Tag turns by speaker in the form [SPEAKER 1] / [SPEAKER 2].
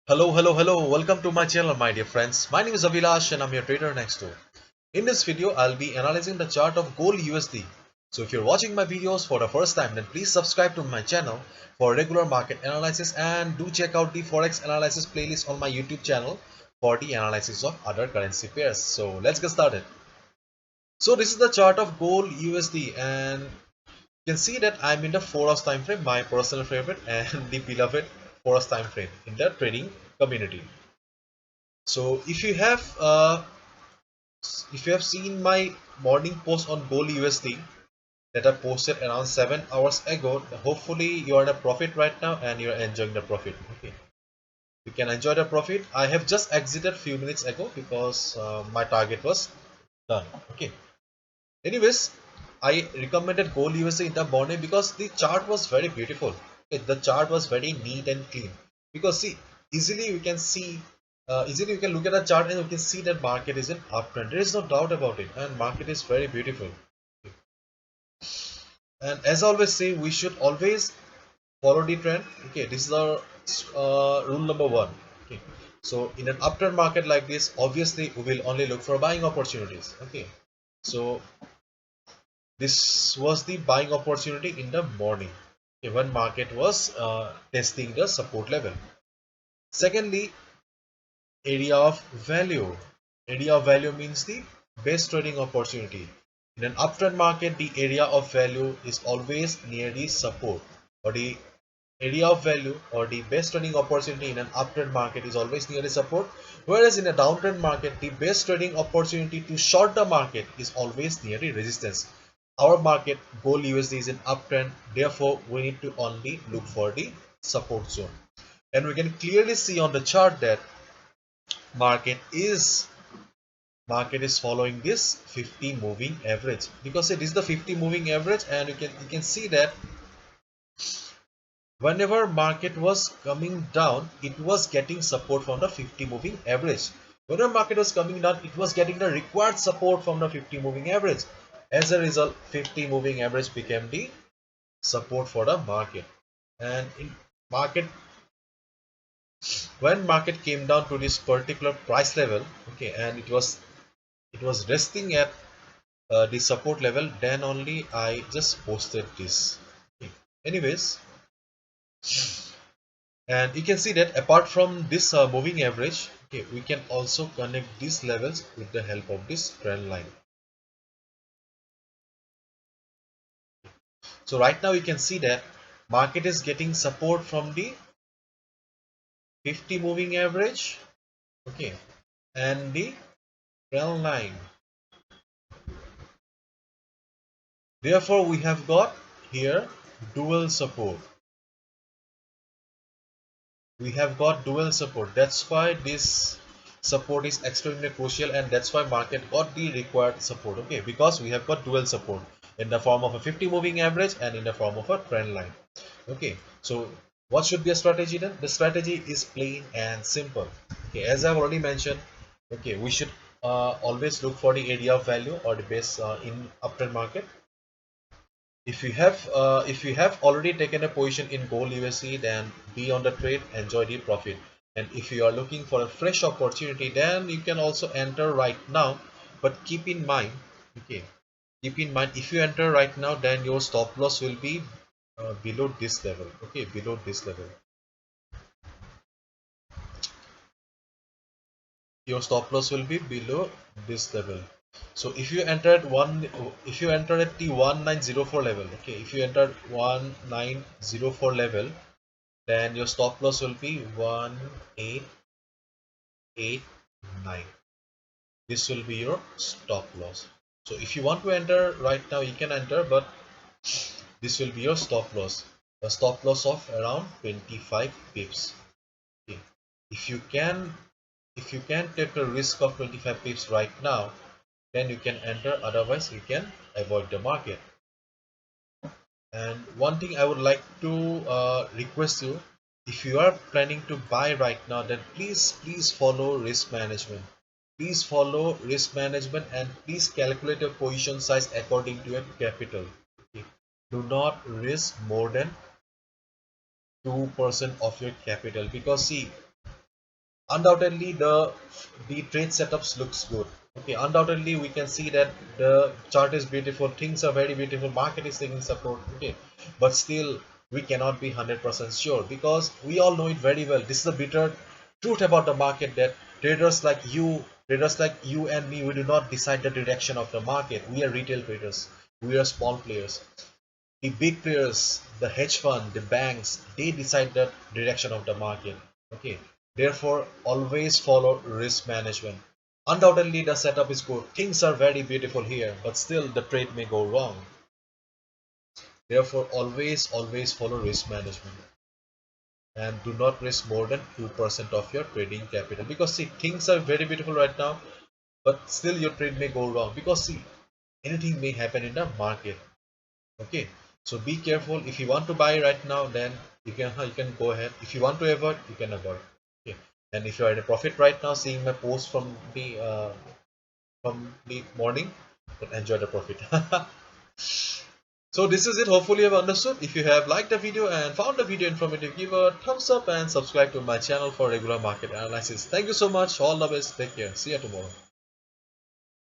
[SPEAKER 1] Hello. Welcome to my channel, my dear friends. My name is Avilash and I'm your trader next door. In this video, I'll be analyzing the chart of Gold USD. So if you're watching my videos for the first time, then please subscribe to my channel for regular market analysis and do check out the Forex analysis playlist on my YouTube channel for the analysis of other currency pairs. So let's get started. So this is the chart of Gold USD and you can see that I'm in the 4 hours time frame, my personal favorite and the beloved 4 hours time frame in the trading community. So if you have seen my morning post on Gold USD that I posted around 7 hours ago, hopefully you are in a profit right now and you are enjoying the profit. Okay, you can enjoy the profit. I have just exited few minutes ago because my target was done. Okay. Anyways, I recommended Gold USD in the morning because the chart was very beautiful. Okay, the chart was very neat and clean. Because see, easily you can look at the chart and you can see that market is in uptrend. There is no doubt about it, and market is very beautiful. And as I always say, we should always follow the trend. Okay, this is our rule number one. Okay, so in an uptrend market like this, obviously we will only look for buying opportunities. Okay, so this was the buying opportunity in the morning when market was testing the support level. Secondly, area of value. Area of value means the best trading opportunity. In an uptrend market, the area of value is always near the support, or the area of value or the best trading opportunity in an uptrend market is always near the support, whereas in a downtrend market, the best trading opportunity to short the market is always near the resistance. Our market Gold USD is in uptrend, therefore we need to only look for the support zone. And we can clearly see on the chart that market is market is following this 50 moving average, because it is the 50 moving average, and you can see that whenever market was coming down, it was getting support from the 50 moving average. Whenever market was coming down, it was getting the required support from the 50 moving average. As a result, 50 moving average became the support for the market. And in market, when market came down to this particular price level, okay, and it was resting at the support level, then only I just posted this. Okay. Anyways, and you can see that apart from this moving average, okay, we can also connect these levels with the help of this trend line. So right now you can see that market is getting support from the 50 moving average, okay, and the trend line. Therefore we have got here dual support. We have got dual support. That's why this support is extremely crucial, and that's why market got the required support. Okay, because we have got dual support in the form of a 50 moving average and in the form of a trend line. Okay, so what should be a strategy then? The strategy is plain and simple. Okay, as I've already mentioned, okay, we should always look for the area of value or the base in uptrend market. If you have already taken a position in Gold USD, then be on the trade, enjoy the profit. And if you are looking for a fresh opportunity, then you can also enter right now. But keep in mind, okay, keep in mind, if you enter right now, then your stop loss will be below this level. Okay, below this level. Your stop loss will be below this level. So if you enter at the 1904 level, okay, if you enter 1904 level, then your stop loss will be 1889. This will be your stop loss. So if you want to enter right now, you can enter, but this will be your stop loss, a stop loss of around 25 pips. Okay. if you can if you can take a risk of 25 pips right now, then you can enter, otherwise you can avoid the market. And one thing I would like to request you, if you are planning to buy right now, then please follow risk management. Please follow risk management and please calculate your position size according to your capital. Okay. Do not risk more than 2% of your capital, because see, undoubtedly the trade setups looks good. Okay, undoubtedly we can see that the chart is beautiful, things are very beautiful, market is taking support. Okay, but still we cannot be 100% sure, because we all know it very well. This is the bitter truth about the market, that traders like you and me, we do not decide the direction of the market. We are retail traders, we are small players. The big players, the hedge fund, the banks, they decide the direction of the market. Okay, therefore always follow risk management. Undoubtedly the setup is good, things are very beautiful here, but still the trade may go wrong. Therefore always follow risk management, and do not risk more than 2% of your trading capital, because see, things are very beautiful right now, but still your trade may go wrong, because see, anything may happen in the market. Okay, so be careful. If you want to buy right now, then you can go ahead. If you want to avoid, you can avoid. Okay, and if you are in a profit right now, seeing my post from the morning, then enjoy the profit. So this is it. Hopefully you have understood. If you have liked the video and found the video informative, give a thumbs up and subscribe to my channel for regular market analysis. Thank you so much. All the best. Take care. See you tomorrow.